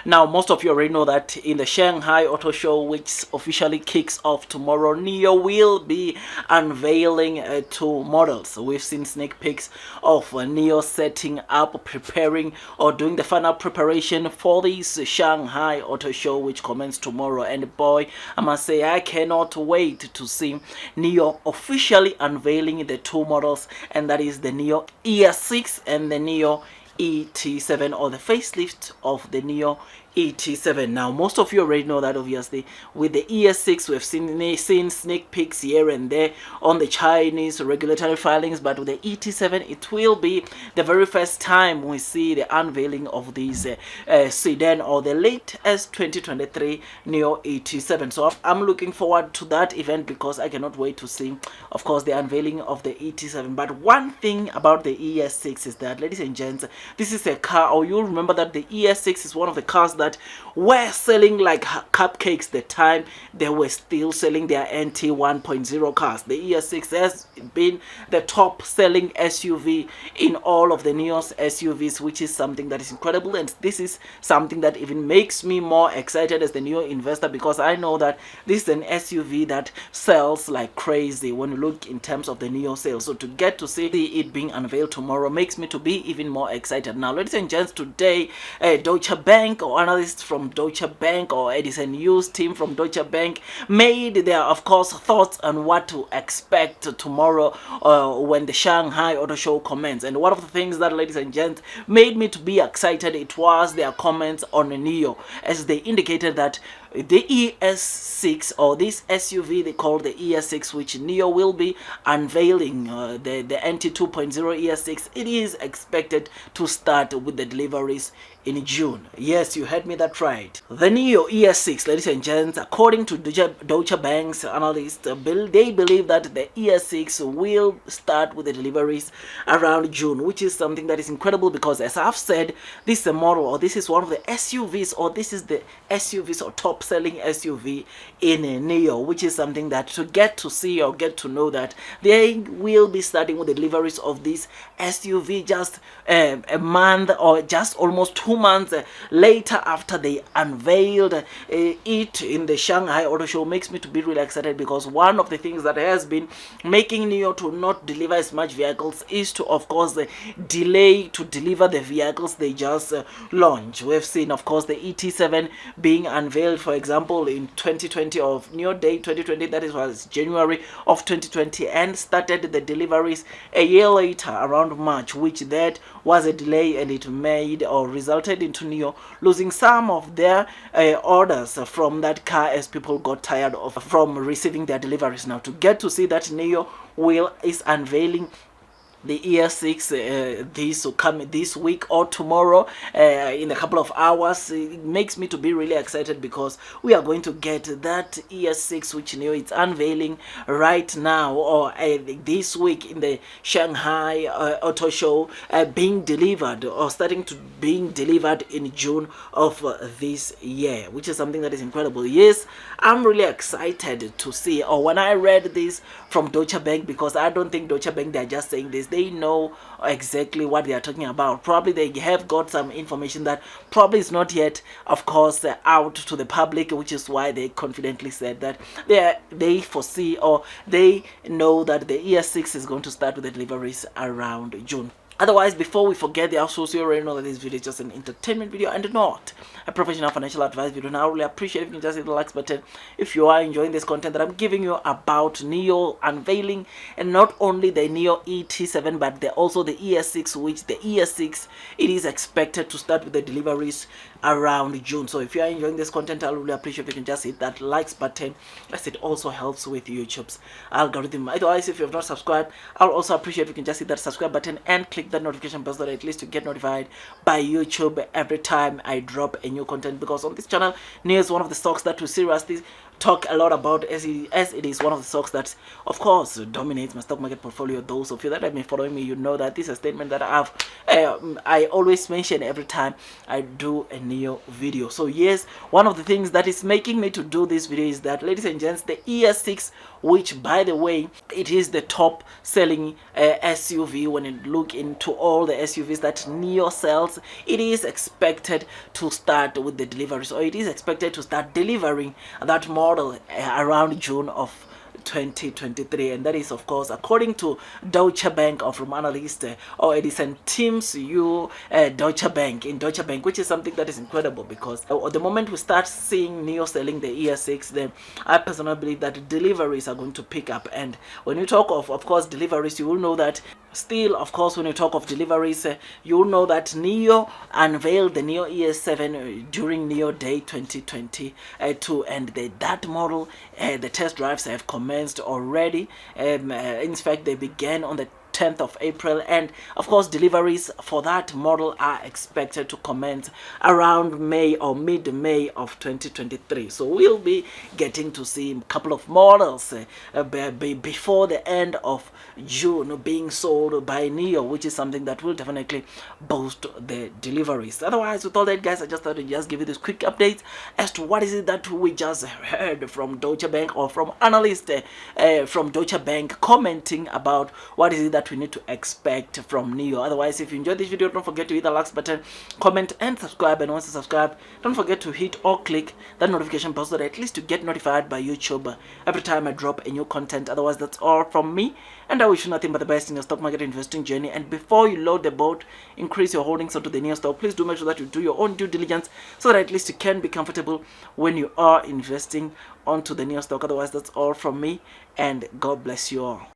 Now, most of you already know that in the Shanghai Auto Show, which officially kicks off tomorrow, Nio will be unveiling two models. We've seen sneak peeks of Nio setting up, preparing, or doing the final preparation for this Shanghai Auto Show, which commences tomorrow. And boy, I must say, I cannot wait to see Nio officially unveiling the two models, and that is the Nio ES6 and the Nio ET7, or the facelift of the Nio ET7. Now, most of you already know that obviously with the ES6 we've seen sneak peeks here and there on the Chinese regulatory filings, but with the ET7 it will be the very first time we see the unveiling of this sedan, or the latest 2023 Nio ET7. So I'm looking forward to that event because I cannot wait to see, of course, the unveiling of the ET7. But one thing about the ES6 is that, ladies and gents, this is a car, or you'll remember that the ES6 is one of the cars that were selling like cupcakes the time they were still selling their NT 1.0 cars. The ES6 has been the top selling SUV in all of the Nio's SUVs, which is something that is incredible, and this is something that even makes me more excited as the Nio investor, because I know that this is an SUV that sells like crazy when you look in terms of the Nio sales. So to get to see it being unveiled tomorrow makes me to be even more excited. Now, ladies and gents, today Deutsche Bank, or analysts from Deutsche Bank, or Edison News team from Deutsche Bank, made their, of course, thoughts on what to expect tomorrow when the Shanghai Auto Show commences. And one of the things that, ladies and gents, made me to be excited, it was their comments on Nio, as they indicated that the ES6, or this SUV they call the ES6, which Nio will be unveiling, the NT 2.0 ES6, it is expected to start with the deliveries in June. Yes, you heard me that right. The Nio ES6, ladies and gents, according to Deutsche Bank's analysts, they believe that the ES6 will start with the deliveries around June, which is something that is incredible because, as I've said, this is a model, or this is one of the SUVs, or this is the SUVs or top selling SUV in Nio, which is something that to get to see or get to know that they will be starting with the deliveries of this SUV just a month, or just almost 2 months later after they unveiled it in the Shanghai Auto Show. Makes me to be really excited because one of the things that has been making Nio to not deliver as much vehicles is to, of course, delay to deliver the vehicles they just launched. We've seen, of course, the ET7 being unveiled, for example, in 2020, of Nio Day 2020, that was January of 2020, and started the deliveries a year later around March, which that was a delay, and it made or resulted into Nio losing some of their orders from that car as people got tired of from receiving their deliveries. Now, to get to see that Nio is unveiling the ES6 this will come this week or tomorrow in a couple of hours, it makes me to be really excited because we are going to get that ES6 which Nio is unveiling right now, or this week in the Shanghai Auto Show, being delivered, or starting to being delivered in June of this year, which is something that is incredible. Yes, I'm really excited to see, or when I read this from Deutsche Bank, because I don't think Deutsche Bank, they're just saying this, they know exactly what they are talking about. Probably they have got some information that probably is not yet, of course, out to the public, which is why they confidently said that they foresee, or they know that the ES6 is going to start with the deliveries around June. Otherwise, before we forget, the also you already know that this video is just an entertainment video and not a professional financial advice video. Now, I really appreciate if you can just hit the likes button if you are enjoying this content that I'm giving you about Nio unveiling, and not only the Nio ET7 but also the ES6, which the ES6 it is expected to start with the deliveries around June. So if you are enjoying this content, I really appreciate if you can just hit that likes button, as it also helps with YouTube's algorithm. Otherwise, if you have not subscribed, I'll also appreciate if you can just hit that subscribe button and click that notification bell so that at least you get notified by YouTube every time I drop a new content, because on this channel Nio is one of the stocks that we seriously talk a lot about, as it is one of the stocks that of course dominates my stock market portfolio. Those of you that have been following me, you know that this is a statement that I always mention every time I do a Nio video. So yes, one of the things that is making me to do this video is that, ladies and gents, the ES6, which by the way, it is the top selling SUV when you look into all the SUVs that Nio sells, it is expected to start with the deliveries, or it is expected to start delivering that model around June of 2023, and that is of course according to Deutsche Bank, or from analyst or Edison Teams you Deutsche Bank, which is something that is incredible, because the moment we start seeing Nio selling the ES6, then I personally believe that deliveries are going to pick up. And when you talk of course deliveries, you will know that still, of course, when you talk of deliveries, you will know that Nio unveiled the Nio ES7 during Nio Day 2022, and that model, the test drives have commenced already. In fact, they began on the 10th of April, and of course deliveries for that model are expected to commence around May or mid-May of 2023. So we'll be getting to see a couple of models before the end of June being sold by Nio, which is something that will definitely boost the deliveries. Otherwise, with all that, guys, I just thought to just give you this quick update as to what is it that we just heard from Deutsche Bank, or from analysts from Deutsche Bank, commenting about what is it that we need to expect from Nio. Otherwise, if you enjoyed this video, don't forget to hit the like button, comment and subscribe. And once you subscribe, don't forget to hit or click that notification bell so that at least you get notified by YouTube every time I drop a new content. Otherwise, that's all from me, and I wish you nothing but the best in your stock market investing journey. And before you load the boat, increase your holdings onto the Nio stock, please do make sure that you do your own due diligence so that at least you can be comfortable when you are investing onto the Nio stock. Otherwise, that's all from me, and God bless you all.